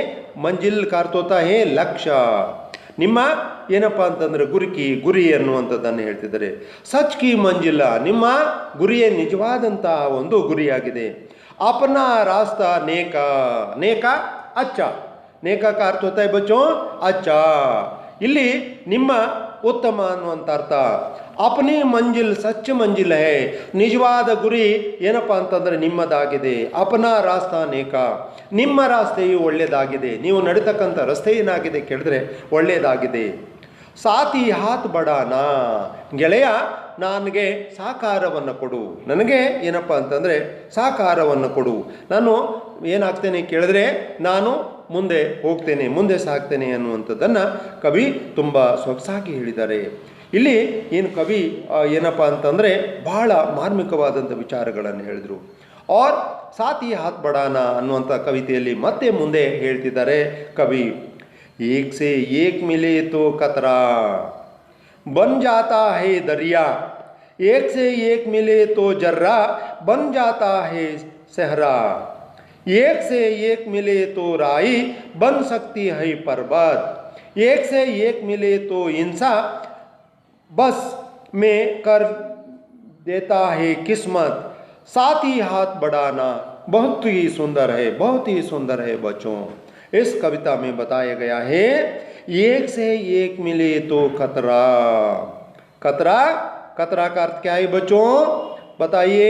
ಮಂಜಿಲ್ का अर्थ होता है ಲಕ್ಷ್ಯ. ನಿಮ್ಮ ಏನಪ್ಪ ಅಂತಂದರೆ ಗುರಿ ಅನ್ನುವಂಥದ್ದನ್ನು ಹೇಳ್ತಿದ್ದಾರೆ. ಸಚ್ ಕಿ ಮಂಜಿಲ್ಲ, ನಿಮ್ಮ ಗುರಿಯೇ ನಿಜವಾದಂತಹ ಒಂದು ಗುರಿಯಾಗಿದೆ. ಅಪನಾ ರಾಸ್ತಾ ನೇಕ, ನೇಕ ಅಚ್ಚ, ನೇಕ का अर्थ होता है बच्चों ಅಚ್ಚ. ಇಲ್ಲಿ ನಿಮ್ಮ ಉತ್ತಮ ಅನ್ನುವಂಥ ಅರ್ಥ. ಅಪನಿ ಮಂಜಿಲ್ ಸಚ್ಚ ಮಂಜಿಲ್ ಹೇ, ನಿಜವಾದ ಗುರಿ ಏನಪ್ಪ ಅಂತಂದರೆ ನಿಮ್ಮದಾಗಿದೆ. ಅಪನಾ ರಾಸ್ತಾ ನೇಕ, ನಿಮ್ಮ ರಾಸ್ತೆಯು ಒಳ್ಳೆಯದಾಗಿದೆ. ನೀವು ನಡೀತಕ್ಕಂಥ ರಸ್ತೆ ಏನಾಗಿದೆ ಕೇಳಿದ್ರೆ ಒಳ್ಳೆಯದಾಗಿದೆ. ಸಾತಿ ಹಾತ್ ಬಡಾನ, ಗೆಳೆಯ ನನಗೆ ಸಹಕಾರವನ್ನು ಕೊಡು, ನನಗೆ ಏನಪ್ಪ ಅಂತಂದರೆ ಸಹಕಾರವನ್ನು ಕೊಡು. ನಾನು ಏನಾಗ್ತೇನೆ ಕೇಳಿದ್ರೆ ನಾನು ಮುಂದೆ ಹೋಗ್ತೇನೆ, ಮುಂದೆ ಸಾಗ್ತೇನೆ ಅನ್ನುವಂಥದ್ದನ್ನು ಕವಿ ತುಂಬ ಸೊಗಸಾಗಿ ಹೇಳಿದ್ದಾರೆ. ಇಲ್ಲಿ ಏನು ಕವಿ ಏನಪ್ಪ ಅಂತಂದರೆ ಬಹಳ ಮಾರ್ಮಿಕವಾದಂಥ ವಿಚಾರಗಳನ್ನು ಹೇಳಿದರು. और साथ ही हाथ बढ़ाना ಅನ್ನುವಂಥ ಕವಿತೆಯಲ್ಲಿ ಮತ್ತೆ ಮುಂದೆ ಹೇಳ್ತಿದ್ದಾರೆ ಕವಿ. एक से एक मिले तो कतरा बन जाता है दरिया, एक से एक मिले तो जर्रा बन जाता है सहरा, एक से एक मिले तो राई बन सकती है पर्वत, एक से एक मिले तो इंसान बस में कर देता है किस्मत, साथ ही हाथ बढ़ाना बहुत ही सुंदर है, बहुत ही सुंदर है बच्चों. इस कविता में बताया गया है एक से एक मिले तो खतरा. खतरा, खतरा का अर्थ क्या है बच्चों बताइए?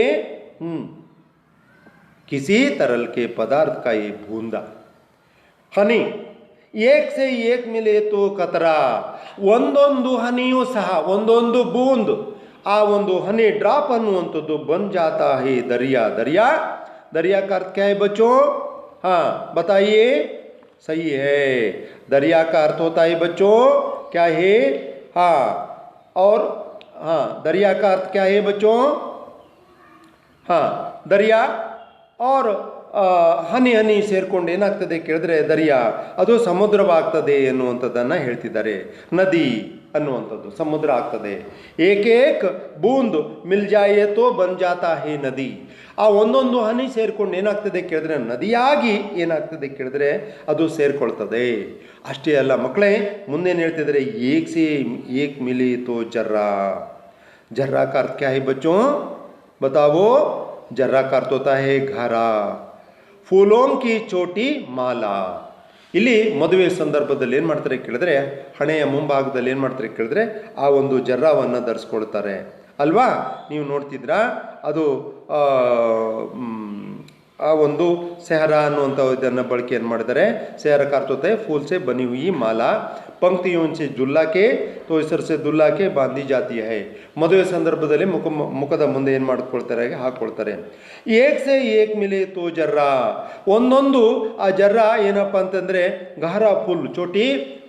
किसी तरल के पदार्थ का ये बूंदा. हनी, एक से एक मिले तो खतरा, ಒಂದೊಂದು ಹನಿಯೂ ಸಹ ಒಂದೊಂದು ಬೂಂದ್, ಆ ಒಂದು ಹನಿ ಡ್ರಾಪ್ ಅನ್ನುವಂಥದ್ದು ಬನ್ ಜಾತಾ ಹೇ ದರಿಯಾ. ದರಿಯಾ, दरिया का अर्थ क्या है बच्चों? हाँ बताइए. सही है, दरिया का अर्थ होता है बच्चों क्या है? हाँ, और हाँ दरिया का अर्थ क्या है बच्चों? हाँ दरिया और ಹನಿ ಹನಿ ಸೇರ್ಕೊಂಡು ಏನಾಗ್ತದೆ ಕೇಳಿದ್ರೆ ದರಿಯಾ ಅದು ಸಮುದ್ರವಾಗ್ತದೆ ಎನ್ನುವಂಥದ್ದನ್ನು ಹೇಳ್ತಿದ್ದಾರೆ. ನದಿ ಅನ್ನುವಂಥದ್ದು ಸಮುದ್ರ ಆಗ್ತದೆ. ಏಕೇಕ್ ಬೂಂದ್ ಮಿಲ್ ಜಾಯೆ ತೋ ಬನ್ ಜಾತಾ ಹೇ ನದಿ. ಆ ಒಂದೊಂದು ಹನಿ ಸೇರ್ಕೊಂಡು ಏನಾಗ್ತದೆ ಕೇಳಿದ್ರೆ ನದಿಯಾಗಿ ಏನಾಗ್ತದೆ ಕೇಳಿದ್ರೆ ಅದು ಸೇರ್ಕೊಳ್ತದೆ. ಅಷ್ಟೇ ಅಲ್ಲ ಮಕ್ಕಳೇ, ಮುಂದೇನು ಹೇಳ್ತಿದ್ದಾರೆ? ಏಕ್ ಸೇ ಏಕ್ ಮಿಲಿ ತೋ ಜರ್ರಾ. ಜರ್ರಾ का अर्थ क्या है बच्चों बताओ? जर्रा का अर्थ होता है घरा, ಫೂಲೋಂ ಕಿ ಚೋಟಿ ಮಾಲಾ. ಇಲ್ಲಿ ಮದುವೆ ಸಂದರ್ಭದಲ್ಲಿ ಏನು ಮಾಡ್ತಾರೆ ಕೇಳಿದ್ರೆ ಹಣೆಯ ಮುಂಭಾಗದಲ್ಲಿ ಏನು ಮಾಡ್ತಾರೆ ಕೇಳಿದ್ರೆ ಆ ಒಂದು ಜರ್ರಾವನ್ನು ಧರಿಸ್ಕೊಳ್ತಾರೆ ಅಲ್ವಾ? ನೀವು ನೋಡ್ತಿದ್ರಾ? ಅದು ಆ ಒಂದು ಸೆಹರಾ ಅನ್ನುವಂಥ ಇದನ್ನು ಬಳಕೆ ಏನು ಮಾಡಿದ್ದಾರೆ, सेहरा का अर्थ होता है फूल से बनी हुई माला, पंक्तियों से जुल्ला के तो इसर से दुल्ला के बांधी जाती है. ಮದುವೆ ಸಂದರ್ಭದಲ್ಲಿ ಮುಖದ ಮುಂದೆ ಏನು ಮಾಡ್ಕೊಳ್ತಾರೆ, ಹಾಕ್ಕೊಳ್ತಾರೆ. ಏಕ್ ಸೆ ಏಕ್ ಮಿಲೆ ತೋ ಜರ್ರಾ, ಒಂದೊಂದು ಆ ಜರ್ರಾ ಏನಪ್ಪ ಅಂತಂದರೆ ಗಹರಾ ಫುಲ್ ಚೋಟಿ,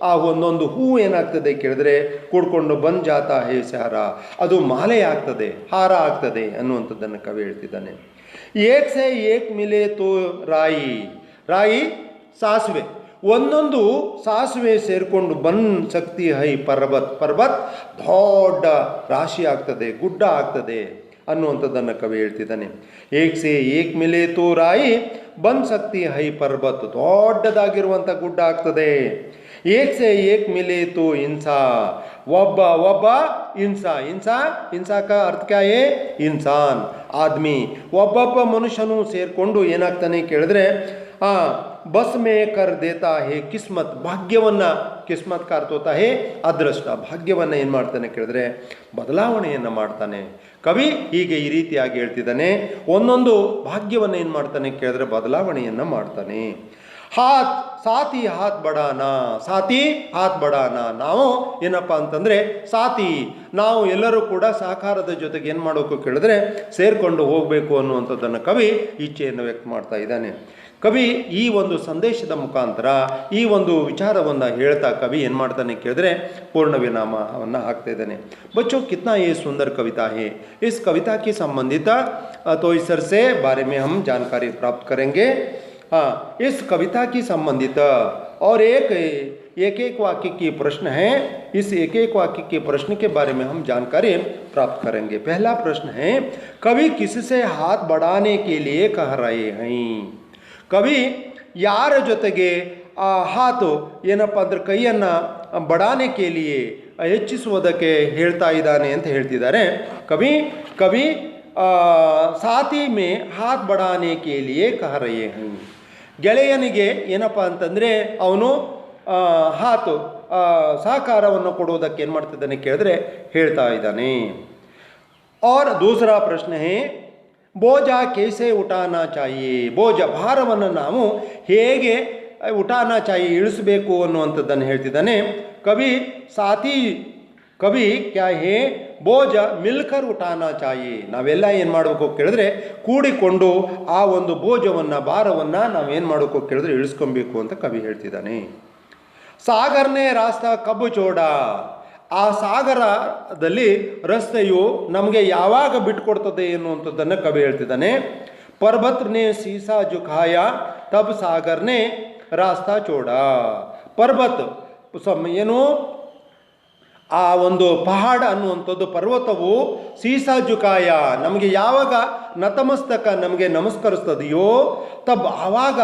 ಆ ಒಂದೊಂದು ಹೂ ಏನಾಗ್ತದೆ ಕೇಳಿದ್ರೆ ಕೂಡ್ಕೊಂಡು ಬಂದ್ ಜಾತಾ ಹೇ ಸೆಹರಾ, ಅದು ಮಾಲೆ ಆಗ್ತದೆ, ಹಾರ ಆಗ್ತದೆ ಅನ್ನುವಂಥದ್ದನ್ನು ಕವಿ ಹೇಳ್ತಿದ್ದಾನೆ. ಏಕ್ ಸೆ ಏಕ್ ಮಿಲೆ ತೋ ರಾಯಿ, ರಾಯಿ ಸಾಸಿವೆ, ಒಂದೊಂದು ಸಾಸಿವೆ ಸೇರಿಕೊಂಡು ಬನ್ ಶಕ್ತಿ ಹೈ ಪರ್ವತ್, ಪರ್ವತ್ ದೊಡ್ಡ ರಾಶಿ ಆಗ್ತದೆ, ಗುಡ್ಡ ಆಗ್ತದೆ ಅನ್ನುವಂಥದ್ದನ್ನು ಕವಿ ಹೇಳ್ತಿದ್ದಾನೆ. ಏಕ್ ಸೆ ಏಕ್ ಮಿಲೆ ತೋ ರಾಯಿ ಬನ್ ಶಕ್ತಿ ಹೈ ಪರ್ವತ್, ದೊಡ್ಡದಾಗಿರುವಂಥ ಗುಡ್ಡ ಆಗ್ತದೆ. ಏಕ್ ಸೆ ಏಕ್ ಮಿಲೆ ತೋ ಇನ್ಸಾ, ಒಬ್ಬ ಒಬ್ಬ ಇನ್ಸಾ, ಇನ್ಸಾ ಇನ್ಸಾ ಕಾ ಅರ್ಥ ಕ್ಯಾ ಹೇ, ಇನ್ಸಾನ್ ಆದ್ಮಿ, ಒಬ್ಬೊಬ್ಬ ಮನುಷ್ಯನು ಸೇರಿಕೊಂಡು ಏನಾಗ್ತಾನೆ ಕೇಳಿದ್ರೆ ಬಸ್ ಮೇ ಕರ್ ದೇತಾ ಹೇ ಕಿಸ್ಮತ್, ಭಾಗ್ಯವನ್ನು, ಕಿಸ್ಮತ್ का अर्थ होता है ಅದೃಷ್ಟ, ಭಾಗ್ಯವನ್ನು ಏನು ಮಾಡ್ತಾನೆ ಕೇಳಿದ್ರೆ ಬದಲಾವಣೆಯನ್ನು ಮಾಡ್ತಾನೆ. ಕವಿ ಹೀಗೆ ಈ ರೀತಿಯಾಗಿ ಹೇಳ್ತಿದ್ದಾನೆ, ಒಂದೊಂದು ಭಾಗ್ಯವನ್ನು ಏನು ಮಾಡ್ತಾನೆ ಕೇಳಿದ್ರೆ ಬದಲಾವಣೆಯನ್ನು ಮಾಡ್ತಾನೆ. ಹಾತ್ ಸಾತಿ ಹಾತ್ ಬಡಾನ, ಸಾತಿ ಹಾತ್ ಬಡಾನ, ನಾವು ಏನಪ್ಪ ಅಂತಂದರೆ ಸಾತಿ, ನಾವು ಎಲ್ಲರೂ ಕೂಡ ಸಹಕಾರದ ಜೊತೆಗೆ ಏನು ಮಾಡಬೇಕು ಕೇಳಿದ್ರೆ ಸೇರಿಕೊಂಡು ಹೋಗಬೇಕು ಅನ್ನುವಂಥದ್ದನ್ನು ಕವಿ ಇಚ್ಛೆಯನ್ನು ವ್ಯಕ್ತ ಮಾಡ್ತಾ ಇದ್ದಾನೆ. ಕವಿ ಈ ಒಂದು ಸಂದೇಶದ ಮುಖಾಂತರ ಈ ಒಂದು ವಿಚಾರವನ್ನು ಹೇಳ್ತಾ ಕವಿ ಏನು ಮಾಡ್ತಾನೆ ಕೇಳಿದ್ರೆ पूर्ण विरामವನ್ನು ಹಾಕ್ತಾ ಇದ್ದಾನೆ. बच्चों कितना ये सुंदर कविता है, इस कविता की संबंधित तो इस सर से बारे में हम जानकारी प्राप्त करेंगे. हाँ, इस कविता की संबंधित और एक एक वाक्य की प्रश्न है, इस एक वाक्य के प्रश्न के बारे में हम जानकारी प्राप्त करेंगे. पहला प्रश्न है, कवि किससे हाथ बढ़ाने के लिए कह रहे हैं, ಕವಿ ಯಾರ ಜೊತೆಗೆ ಆ ಹಾತು ಏನಪ್ಪ ಅಂದ್ರೆ ಕೈಯನ್ನು ಬಡಾನೆ ಕೇಲಿಯೇ ಹೆಚ್ಚಿಸುವುದಕ್ಕೆ ಹೇಳ್ತಾ ಇದ್ದಾನೆ ಅಂತ ಹೇಳ್ತಿದ್ದಾರೆ. ಕವಿ ಕವಿ ಸಾತಿ ಮೇ ಹಾತ್ ಬಡಾನೆ ಕೇಲಿಯೇ ಕಹ ರಹೇ ಹೈ, ಗೆಳೆಯನಿಗೆ ಏನಪ್ಪ ಅಂತಂದರೆ ಅವನು ಹಾತು ಸಹಕಾರವನ್ನು ಕೊಡುವುದಕ್ಕೆ ಏನು ಮಾಡ್ತಿದ್ದಾನೆ ಕೇಳಿದ್ರೆ ಹೇಳ್ತಾ ಇದ್ದಾನೆ. और दूसरा प्रश्न है, ಬೋಜ ಕೇಸೆ ಉಠಾನಾ ಚಾಹಿಯೇ, ಬೋಜ ಭಾರವನ್ನು ನಾವು ಹೇಗೆ ಉಠಾನಾ ಚಾಹಿಯೇ ಇಳಿಸಬೇಕು ಅನ್ನುವಂಥದ್ದನ್ನು ಹೇಳ್ತಿದ್ದಾನೆ. ಕವಿ ಸಾಥಿ ಕವಿ ಕ್ಯಾ ಹೇ ಬೋಜ ಮಿಲ್ಕರ್ ಉಠಾನಾ ಚಾಹಿಯೇ, ನಾವೆಲ್ಲ ಏನು ಮಾಡಬೇಕು ಕೇಳಿದ್ರೆ ಕೂಡಿಕೊಂಡು ಆ ಒಂದು ಬೋಜವನ್ನು ಭಾರವನ್ನು ನಾವೇನು ಮಾಡಬೇಕು ಕೇಳಿದ್ರೆ ಇಳಿಸ್ಕೊಬೇಕು ಅಂತ ಕವಿ ಹೇಳ್ತಿದ್ದಾನೆ. ಸಾಗರ್ನೇ ರಾಸ್ತಾ ಕಬ್ಬು ಚೋಡ, ಆ ಸಾಗರದಲ್ಲಿ ರಸ್ತೆಯು ನಮಗೆ ಯಾವಾಗ ಬಿಟ್ಟುಕೊಡ್ತದೆ ಎನ್ನುವಂಥದ್ದನ್ನು ಕವಿ ಹೇಳ್ತಿದ್ದಾನೆ. ಪರ್ವತನೇ ಸೀಸಾ ಜುಖಾಯ ತಬ್ ಸಾಗರ್ನೇ ರಾಸ್ತಾ ಚೋಡ, ಪರ್ವತ್ ಏನು ಆ ಒಂದು ಪಹಾಡ ಅನ್ನುವಂಥದ್ದು ಪರ್ವತವು ಸೀಸಾ ಜುಕಾಯ ನಮಗೆ ಯಾವಾಗ ನತಮಸ್ತಕ ನಮಗೆ ನಮಸ್ಕರಿಸ್ತದೆಯೋ ತಬ್ ಆವಾಗ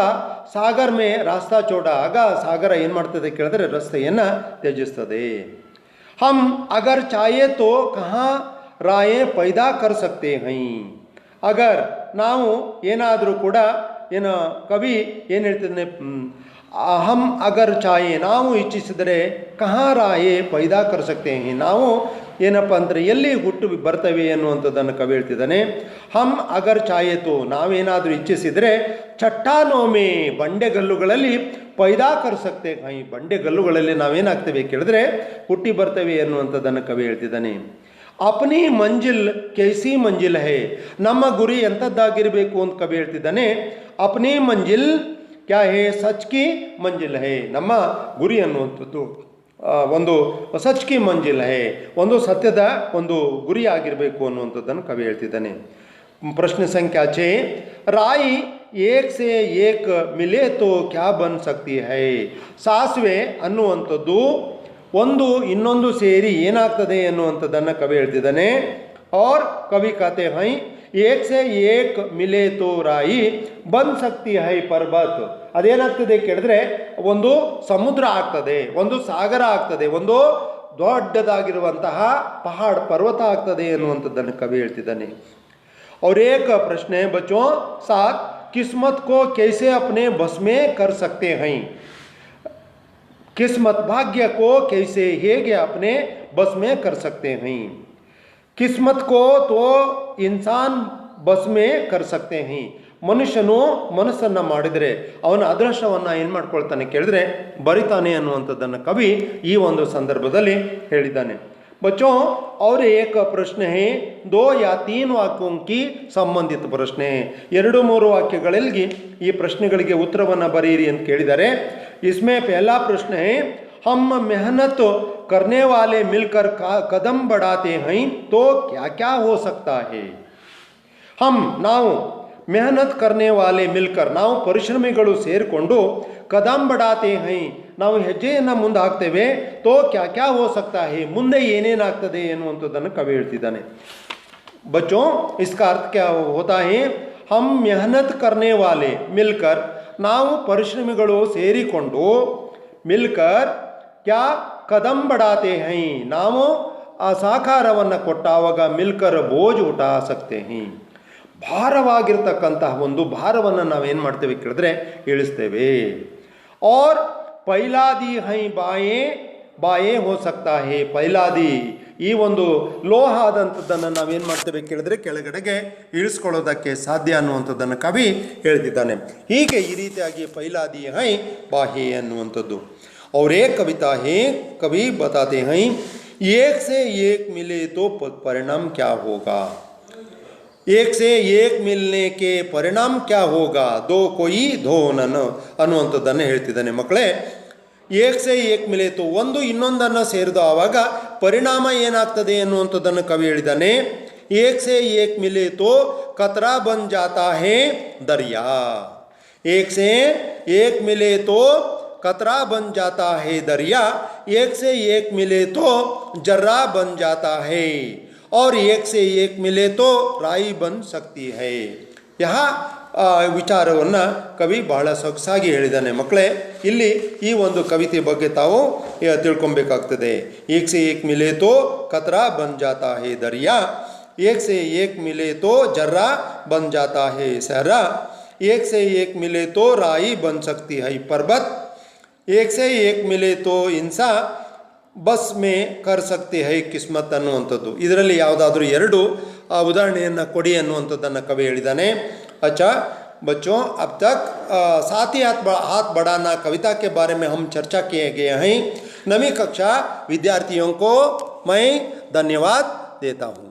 ಸಾಗರ್ ಮೇ ರಾಸ್ತಾ ಚೋಡ, ಆಗ ಸಾಗರ ಏನು ಮಾಡ್ತದೆ ಕೇಳಿದ್ರೆ ರಸ್ತೆಯನ್ನು ತ್ಯಜಿಸ್ತದೆ. हम अगर चाहे तो कहाँ राहें पैदा कर सकते हैं, अगर ನಾವು ಏನಾದರೂ ಕೂಡ ಏನು ಕವಿ ಏನು ಹೇಳ್ತಿದ್ದಾನೆ, ಹಮ್ ಅಗರ್ ಚಾಹೆ ನಾವು ಇಚ್ಛಿಸಿದರೆ ಕಹಾ ರಾಹೆ ಪೈದಾ ಕರ್ ಸಕ್ತೆ ಹೈ, ನಾವು ಏನಪ್ಪ ಅಂದರೆ ಎಲ್ಲಿ ಹುಟ್ಟು ಬರ್ತವೆ ಅನ್ನುವಂಥದ್ದನ್ನು ಕವಿ ಹೇಳ್ತಿದ್ದಾನೆ. ಹಮ್ ಅಗರ್ ಚಾಹೆ ತೋ ನಾವೇನಾದರೂ ಇಚ್ಛಿಸಿದರೆ ಚಟ್ಟಾನೋಮೆ ಬಂಡೆಗಲ್ಲುಗಳಲ್ಲಿ ಪೈದಾ ಕರ್ ಸಕ್ತೆ ಹೈ, ಬಂಡೆಗಲ್ಲುಗಳಲ್ಲಿ ನಾವೇನಾಗ್ತೇವೆ ಕೇಳಿದ್ರೆ ಹುಟ್ಟಿ ಬರ್ತೇವೆ ಅನ್ನುವಂಥದ್ದನ್ನು ಕವಿ ಹೇಳ್ತಿದ್ದಾನೆ. ಅಪ್ನಿ ಮಂಜಿಲ್ ಕೈಸಿ ಮಂಜಿಲ್ ಹೇ, ನಮ್ಮ ಗುರಿ ಎಂಥದ್ದಾಗಿರಬೇಕು ಅಂತ ಕವಿ ಹೇಳ್ತಿದ್ದಾನೆ. ಅಪ್ನಿ ಮಂಜಿಲ್ ಕ್ಯಾ ಹೇ ಸಚ್ ಕಿ ಮಂಜಿಲ್ ಹೇ, ನಮ್ಮ ಗುರಿ ಅನ್ನುವಂಥದ್ದು ಒಂದು ಸಚ್ ಕಿ ಮಂಜಿಲ್ ಹೇ, ಒಂದು ಸತ್ಯದ ಒಂದು ಗುರಿ ಆಗಿರಬೇಕು ಅನ್ನುವಂಥದ್ದನ್ನು ಕವಿ ಹೇಳ್ತಿದ್ದಾನೆ. ಪ್ರಶ್ನೆ ಸಂಖ್ಯಾ 6, ರಾಯಿ ಏಕ್ ಸೆ ಏಕ್ ಮಿಲೆ ತೋ ಕ್ಯಾ ಬನ್ ಸಕ್ತಿ ಹೈ, ಸಾಸಿವೆ ಅನ್ನುವಂಥದ್ದು ಒಂದು ಇನ್ನೊಂದು ಸೇರಿ ಏನಾಗ್ತದೆ ಅನ್ನುವಂಥದ್ದನ್ನು ಕವಿ ಹೇಳ್ತಿದ್ದಾನೆ. और कवि कहते हैं एक से एक मिले तो राई बन सकती है पर्वत, ಅದೇನಾಗ್ತದೆ ಕೇಳಿದ್ರೆ ಒಂದು ಸಮುದ್ರ ಆಗ್ತದೆ, ಒಂದು ಸಾಗರ ಆಗ್ತದೆ, ಒಂದು ದೊಡ್ಡದಾಗಿರುವಂತಹ ಪಹಾಡ ಪರ್ವತ ಆಗ್ತದೆ ಅನ್ನುವಂಥದ್ದನ್ನು ಕವಿ ಹೇಳ್ತಿದ್ದಾನೆ. और एक प्रश्न है बच्चों 7, किस्मत को कैसे अपने बस में कर सकते हैं, किस्मत भाग्य को कैसे ಹೇಗೆ अपने बस में कर सकते हैं, किस्मत को तो इंसान बस में कर सकते हैं, ಮನುಷ್ಯನು ಮನಸ್ಸನ್ನು ಮಾಡಿದರೆ ಅವನ ಅದೃಷ್ಟವನ್ನು ಏನು ಮಾಡ್ಕೊಳ್ತಾನೆ ಕೇಳಿದ್ರೆ ಬರಿತಾನೆ ಅನ್ನುವಂಥದ್ದನ್ನು ಕವಿ ಈ ಒಂದು ಸಂದರ್ಭದಲ್ಲಿ ಹೇಳಿದ್ದಾನೆ. बच्चों और एक प्रश्न है, 2 या 3 वाक्यों की ಸಂಬಂಧಿತ ಪ್ರಶ್ನೆ. 2-3 ವಾಕ್ಯಗಳಲ್ಲಿ ಈ ಪ್ರಶ್ನೆಗಳಿಗೆ ಉತ್ತರವನ್ನು ಬರೆಯಿರಿ ಅಂತ ಕೇಳಿದ್ದಾರೆ. इसमें पहला प्रश्न है, हम मेहनत करने वाले मिलकर कदम बढ़ाते हैं तो क्या क्या हो सकता है. ನಾವು ಮೆಹನತ್ ಕರ್ನೆ ವಾಲೆ ಮಿಲ್ಕರ್, ನಾವು ಪರಿಶ್ರಮಿಗಳು ಸೇರಿಕೊಂಡು ಕದಂ ಬಡಾತೆ ಹೈ, ನಾವು ಹೆಜ್ಜೆಯನ್ನು ಮುಂದೆ ಹಾಕ್ತೇವೆ. ತೋ ಕ್ಯಾ ಕ್ಯಾ ಹೋ ಸಕ್ತಾ ಹೈ, ಮುಂದೆ ಏನೇನಾಗ್ತದೆ ಎನ್ನುವಂಥದ್ದನ್ನು ಕವಿ ಹೇಳ್ತಿದ್ದಾನೆ. ಬಚ್ಚೋ ಇಸ್ಕಾ ಅರ್ಥ ಕ್ಯಾ ಹೋತಾ ಹೈ, ಹಮ್ ಮೆಹನತ್ ಕರ್ನೆ ವಾಲೆ ಮಿಲ್ಕರ್, ನಾವು ಪರಿಶ್ರಮಿಗಳು ಸೇರಿಕೊಂಡು ಮಿಲ್ಕರ್ ಕ್ಯಾ ಕದಂ ಬಡಾತೆ ಹೈ, ನಾವು ಆ ಸಹಕಾರವನ್ನು ಕೊಟ್ಟಾವಾಗ ಮಿಲ್ಕರ್ ಬೋಜ್ ಉಠಾ ಸಕ್ತೆ ಹೈ, ಭಾರವಾಗಿರ್ತಕ್ಕಂತಹ ಒಂದು ಭಾರವನ್ನು ನಾವೇನು ಮಾಡ್ತೇವೆ ಕೇಳಿದ್ರೆ ಇಳಿಸ್ತೇವೆ. और ಪೈಲಾದಿ ಹೈ ಬಾಯೇ ಬಾಯೇ ಹೋ ಸಕ್ತಾ ಹೇ, ಪೈಲಾದಿ ಈ ಒಂದು ಲೋಹ ಆದಂಥದ್ದನ್ನು ನಾವೇನು ಮಾಡ್ತೇವೆ ಕೇಳಿದ್ರೆ ಕೆಳಗಡೆಗೆ ಇಳಿಸ್ಕೊಳ್ಳೋದಕ್ಕೆ ಸಾಧ್ಯ ಅನ್ನುವಂಥದ್ದನ್ನು ಕವಿ ಹೇಳ್ತಿದ್ದಾನೆ. ಹೀಗೆ ಈ ರೀತಿಯಾಗಿ ಪೈಲಾದಿ ಹೈ ಬಾಹೇ ಅನ್ನುವಂಥದ್ದು. ಅವರೇ ಕವಿತಾ ಹೇ ಕವಿ ಬತಾತೆ ಹೈ, ಏಕ್ ಸೆ ಏಕ್ ಮಿಲೆ ತೋ ಪರಿಣಾಮ ಕ್ಯಾ ಹೋಗಾ, एक से एक मिलने के ಪರಿಣಾಮ ಕ್ಯಾ ಹೋಗಾ, ದೋ ಕೊಯಿ ಧೋ ನನ್ ಅನ್ನುವಂಥದ್ದನ್ನು ಹೇಳ್ತಿದ್ದಾನೆ. ಮಕ್ಕಳೇ, ಏಕ್ ಸೆ ಏಕ್ ಮಿಲೆ ತೋ, ಒಂದು ಇನ್ನೊಂದನ್ನು ಸೇರಿದು ಆವಾಗ ಪರಿಣಾಮ ಏನಾಗ್ತದೆ ಅನ್ನುವಂಥದ್ದನ್ನು ಕವಿ ಹೇಳಿದ್ದಾನೆ. ಏಕ್ ಸೆ ಏಕ್ ಮಿಲೆ ತೋ ಕತ್ರಾ ಬನ್ ಜಾತಾ ಹೇ ದರಿಯಾ, ಏಕ್ ಸೆ ಏಕ್ ಮಿಲೆ ತೋ ಕತ್ರಾ ಬನ್ ಜಾತಾ ಹೇ ದರಿಯಾ, ಏಕ್ ಸೆ ಏಕ್ ಮಿಲೆ ತೋ ಜರ್ರಾ ಬನ್ ಜಾತಾ ಹೇ, और एक से एक मिले तो राई बन सकती है. यहाँ ವಿಚಾರವನ್ನು ಕವಿ ಬಹಳ ಸೊಗಸಾಗಿ ಹೇಳಿದ್ದಾನೆ. ಮಕ್ಕಳೇ, ಇಲ್ಲಿ ಈ ಒಂದು ಕವಿತೆ ಬಗ್ಗೆ ತಾವು ತಿಳ್ಕೊಬೇಕಾಗ್ತದೆ. ಏಕ್ ಸೆ ಏಕ್ ಮಿಲೆ ತೋ ಕತ್ರಾ ಬನ್ ಜಾತಾ ಹೇ ದರಿಯಾ, ಏಕ್ ಸೆ ಏಕ್ ಮಿಲೆ ತೋ ಜರ್ರಾ ಬನ್ ಜಾತಾ ಹೇ सहरा, एक से एक मिले तो राई बन सकती है पर्वत, एक से एक मिले तो इंसान ಬಸ್ ಮೇ ಕರ್ ಸಕ್ತಿ ಹೈ ಕಿಸ್ಮತ್ ಅನ್ನುವಂಥದ್ದು. ಇದರಲ್ಲಿ ಯಾವುದಾದ್ರೂ 2 ಉದಾಹರಣೆಯನ್ನು ಕೊಡಿ ಅನ್ನುವಂಥದ್ದನ್ನು ಕವಿ ಹೇಳಿದ್ದಾನೆ. अच्छा बच्चों, अब तक साथ ही हाथ बढ़ाना कविता के बारे में हम चर्चा किए गए हैं. नवी कक्षा विद्यार्थियों को मैं धन्यवाद देता हूँ.